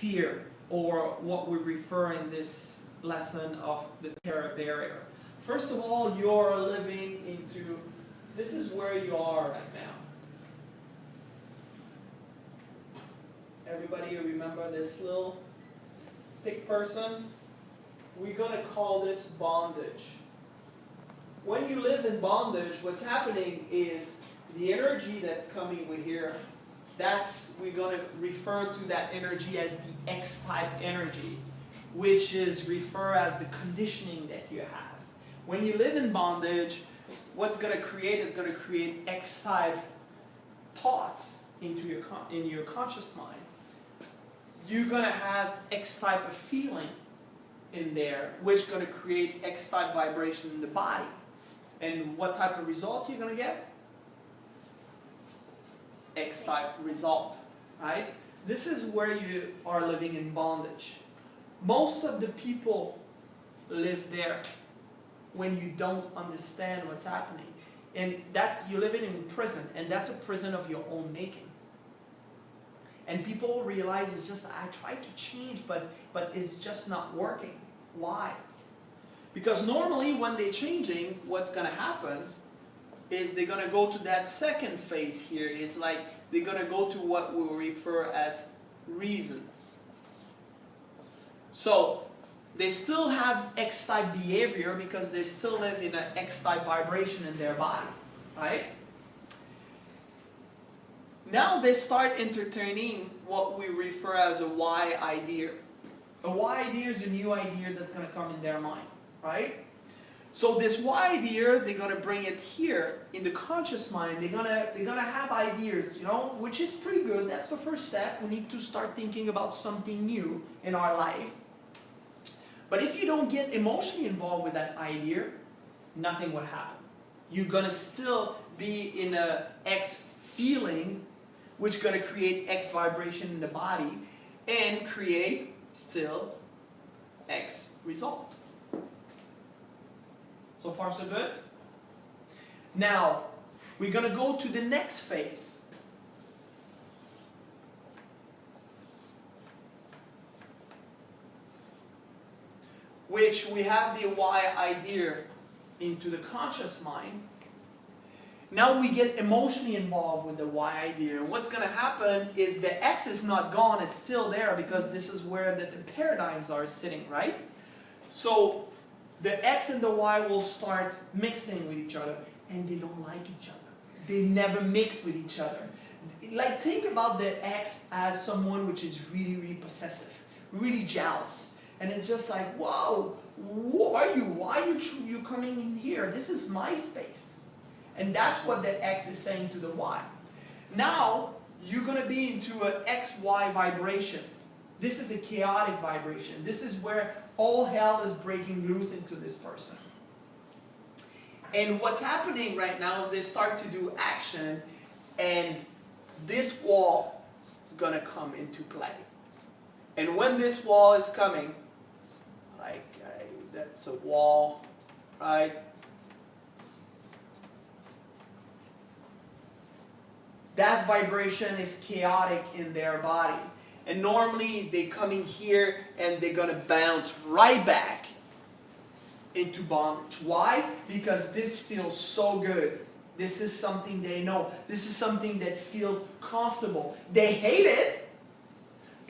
fear, or what we refer in this lesson of the terror barrier. First of all, you're living into, this is where you are right now. Everybody remember this little stick person? We're going to call this bondage. When you live in bondage, what's happening is the energy that's coming with here, we're going to refer to that energy as the X-type energy, which is referred as the conditioning that you have. When you live in bondage, what's going to create is going to create X-type thoughts in your conscious mind. You're going to have X-type of feeling in there, which is going to create X-type vibration in the body. And what type of result you're going to get? X-type result, right? This is where you are living in bondage. Most of the people live there when you don't understand what's happening. And you're living in prison, and that's a prison of your own making. And people realize it's just, I tried to change, but it's just not working. Why? Because normally when they're changing, what's going to happen is they're going to go to that second phase here. It's like they're going to go to what we refer as reason. So they still have X-type behavior because they still live in an X-type vibration in their body, right? Now they start entertaining what we refer as a Y idea. A Y idea is a new idea that's going to come in their mind, right? So this Y idea, they're going to bring it here in the conscious mind. They're gonna have ideas, you know, which is pretty good. That's the first step. We need to start thinking about something new in our life. But if you don't get emotionally involved with that idea, nothing will happen. You're going to still be in a X feeling, which is going to create X vibration in the body and create still X result. So far so good? Now, we're going to go to the next phase. Which we have the Y idea into the conscious mind. Now we get emotionally involved with the Y idea. And what's going to happen is the X is not gone, it's still there because this is where the paradigms are sitting, right? So the X and the Y will start mixing with each other, and they don't like each other. They never mix with each other. Like, think about the X as someone which is really, really possessive, really jealous. And it's just like, whoa, who are you? Why are you coming in here? This is my space. And that's what the X is saying to the Y. Now, you're going to be into an XY vibration. This is a chaotic vibration. This is where all hell is breaking loose into this person. And what's happening right now is they start to do action, and this wall is going to come into play. And when this wall is coming, like that's a wall, right? That vibration is chaotic in their body. And normally they come in here and they're going to bounce right back into bondage. Why? Because this feels so good. This is something they know. This is something that feels comfortable. They hate it,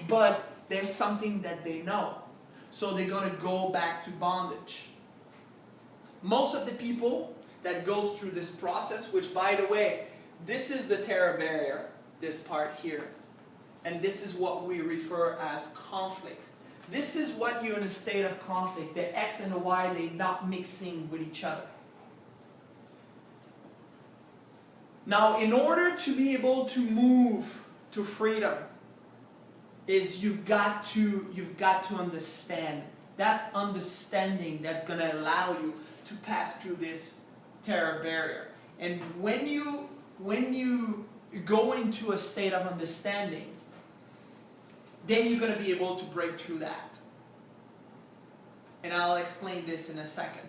but there's something that they know. So they're going to go back to bondage. Most of the people that goes through this process, which by the way, this is the terror barrier, this part here. And this is what we refer as conflict. This is what you're in a state of conflict. The X and the Y, they're not mixing with each other. Now, in order to be able to move to freedom, you've got to understand. That's understanding that's going to allow you to pass through this terror barrier. And when you go into a state of understanding, then you're going to be able to break through that. And I'll explain this in a second.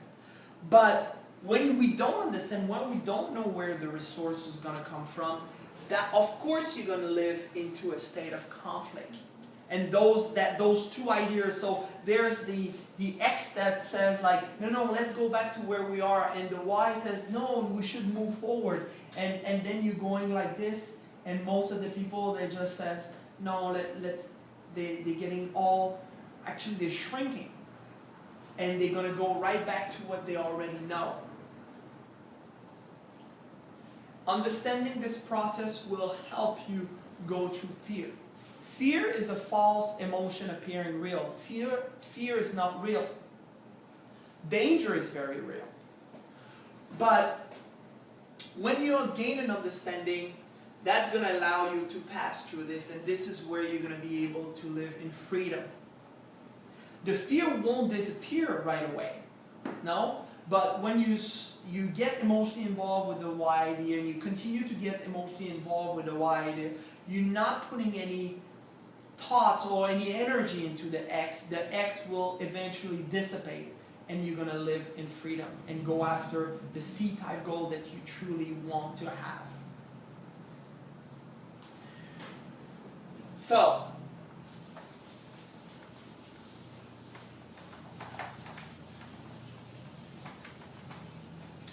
But when we don't understand, when we don't know where the resource is going to come from, that of course you're going to live into a state of conflict. And those two ideas, so there's the X that says like, no, let's go back to where we are, and the Y says, no, we should move forward. And then you're going like this, and most of the people, they just says, no, they're getting all, actually they're shrinking. And they're going to go right back to what they already know. Understanding this process will help you go through fear. Fear is a false emotion appearing real. Fear is not real. Danger is very real. But when you gain an understanding, that's going to allow you to pass through this, and this is where you're going to be able to live in freedom. The fear won't disappear right away, no? But when you get emotionally involved with the Y idea, and you continue to get emotionally involved with the Y idea, you're not putting any thoughts or any energy into the X will eventually dissipate, and you're going to live in freedom and go after the C-type goal that you truly want to have. So,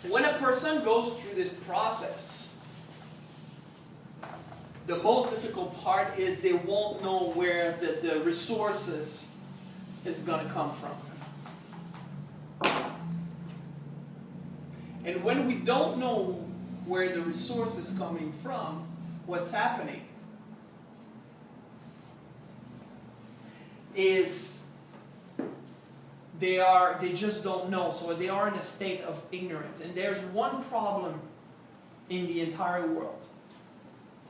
when a person goes through this process, the most difficult part is they won't know where the resources is going to come from. And when we don't know where the resource is coming from, what's happening is they just don't know, so they are in a state of ignorance. And there's one problem in the entire world,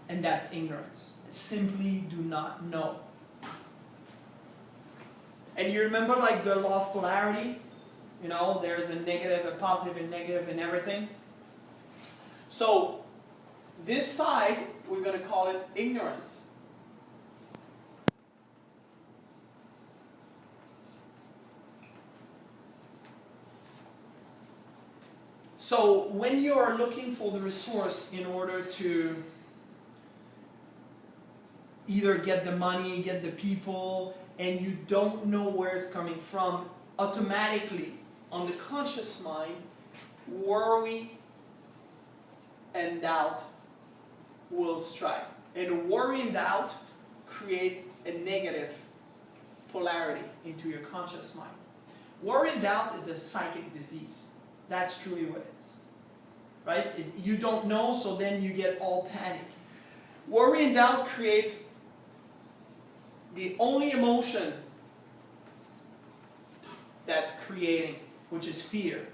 and that's ignorance. Simply do not know. And you remember like the law of polarity? You know, there's a negative, a positive, and negative in everything. So this side, we're going to call it ignorance. So when you are looking for the resource in order to either get the money, get the people, and you don't know where it's coming from, automatically, on the conscious mind, worry and doubt will strike. And worry and doubt create a negative polarity into your conscious mind. Worry and doubt is a psychic disease. That's truly what it is. Right? You don't know, so then you get all panic. Worry and doubt creates the only emotion that's creating, which is fear.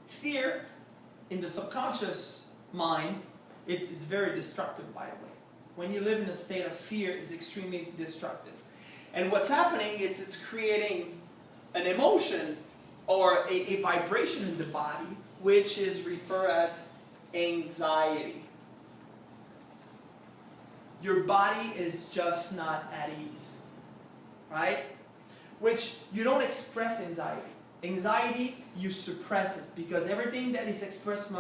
Fear, in the subconscious mind, it's very destructive, by the way. When you live in a state of fear, it's extremely destructive. And what's happening is it's creating an emotion or a vibration in the body, which is referred as anxiety. Your body is just not at ease, right? Which you don't express anxiety. Anxiety, you suppress it, because everything that is expressed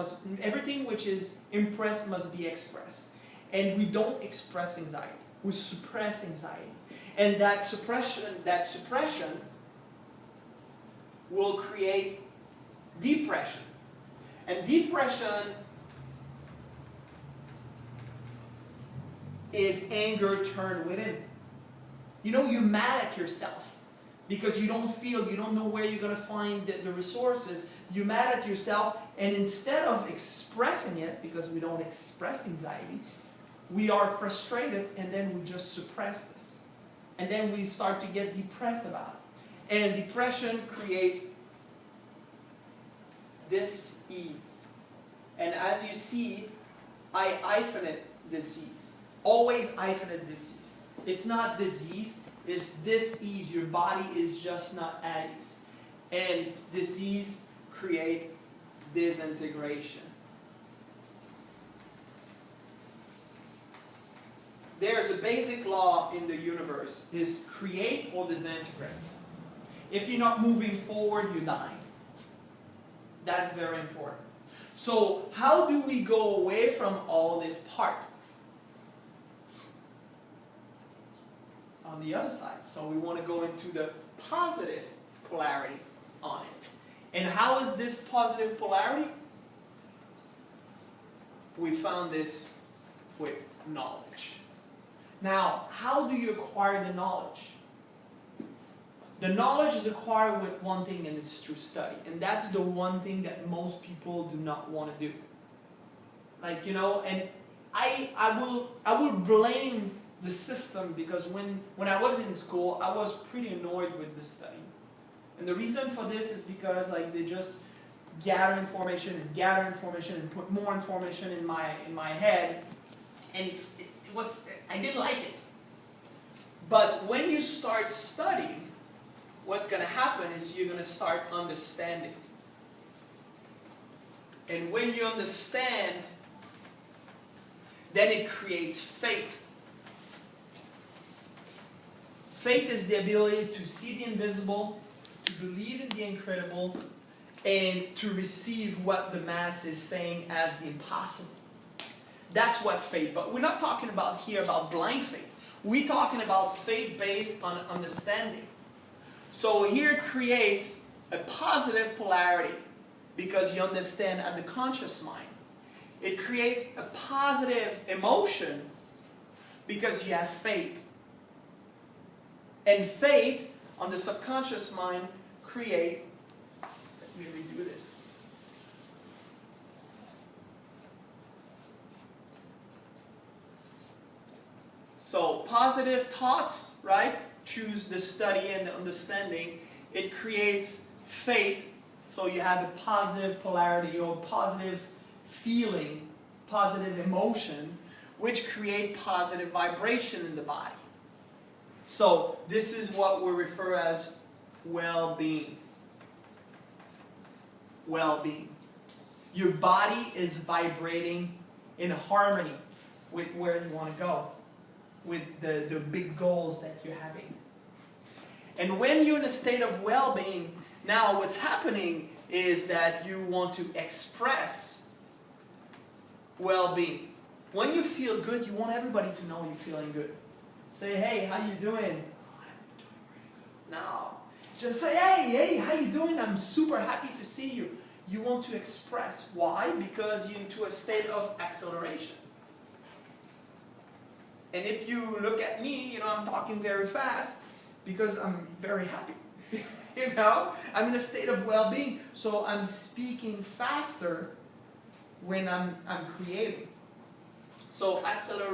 everything which is impressed must be expressed. And we don't express anxiety. We suppress anxiety. And that suppression will create depression. And depression is anger turned within. You know, you're mad at yourself because you don't know where you're going to find the resources. You're mad at yourself, and instead of expressing it, because we don't express anxiety, we are frustrated, and then we just suppress this. And then we start to get depressed about it. And depression creates dis-ease. And as you see, I hyphenate disease. Always hyphenate disease. It's not disease, it's dis-ease. Your body is just not at ease. And disease creates disintegration. There's a basic law in the universe, is create or disintegrate. If you're not moving forward, you're dying. That's very important. So how do we go away from all this part? on the other side. So we want to go into the positive polarity on it. And how is this positive polarity? We found this with knowledge. Now, how do you acquire the knowledge? The knowledge is acquired with one thing, and it's through study. And that's the one thing that most people do not want to do. Like, you know, and I will blame the system, because when I was in school, I was pretty annoyed with the study. And the reason for this is because like they just gather information and put more information in my head, and I didn't like it. But when you start studying, what's going to happen is you're going to start understanding. And when you understand, then it creates faith. Faith is the ability to see the invisible, to believe in the incredible, and to receive what the mass is saying as the impossible. That's what faith, but we're not talking about here about blind faith. We're talking about faith based on understanding. So here it creates a positive polarity because you understand at the conscious mind. It creates a positive emotion because you have faith. And faith on the subconscious mind create, let me redo this. So positive thoughts, right? Choose the study and the understanding. It creates faith, so you have a positive polarity or positive feeling, positive emotion, which create positive vibration in the body. So this is what we refer as well-being. Well-being. Your body is vibrating in harmony with where you want to go, with the big goals that you're having. And when you're in a state of well-being, now what's happening is that you want to express well-being. When you feel good, you want everybody to know you're feeling good. Say, hey, how you doing? Oh, I'm doing really good. No. Just say, hey, how you doing? I'm super happy to see you. You want to express. Why? Because you're into a state of acceleration. And if you look at me, you know, I'm talking very fast because I'm very happy. You know, I'm in a state of well-being, so I'm speaking faster when I'm creating. So acceleration.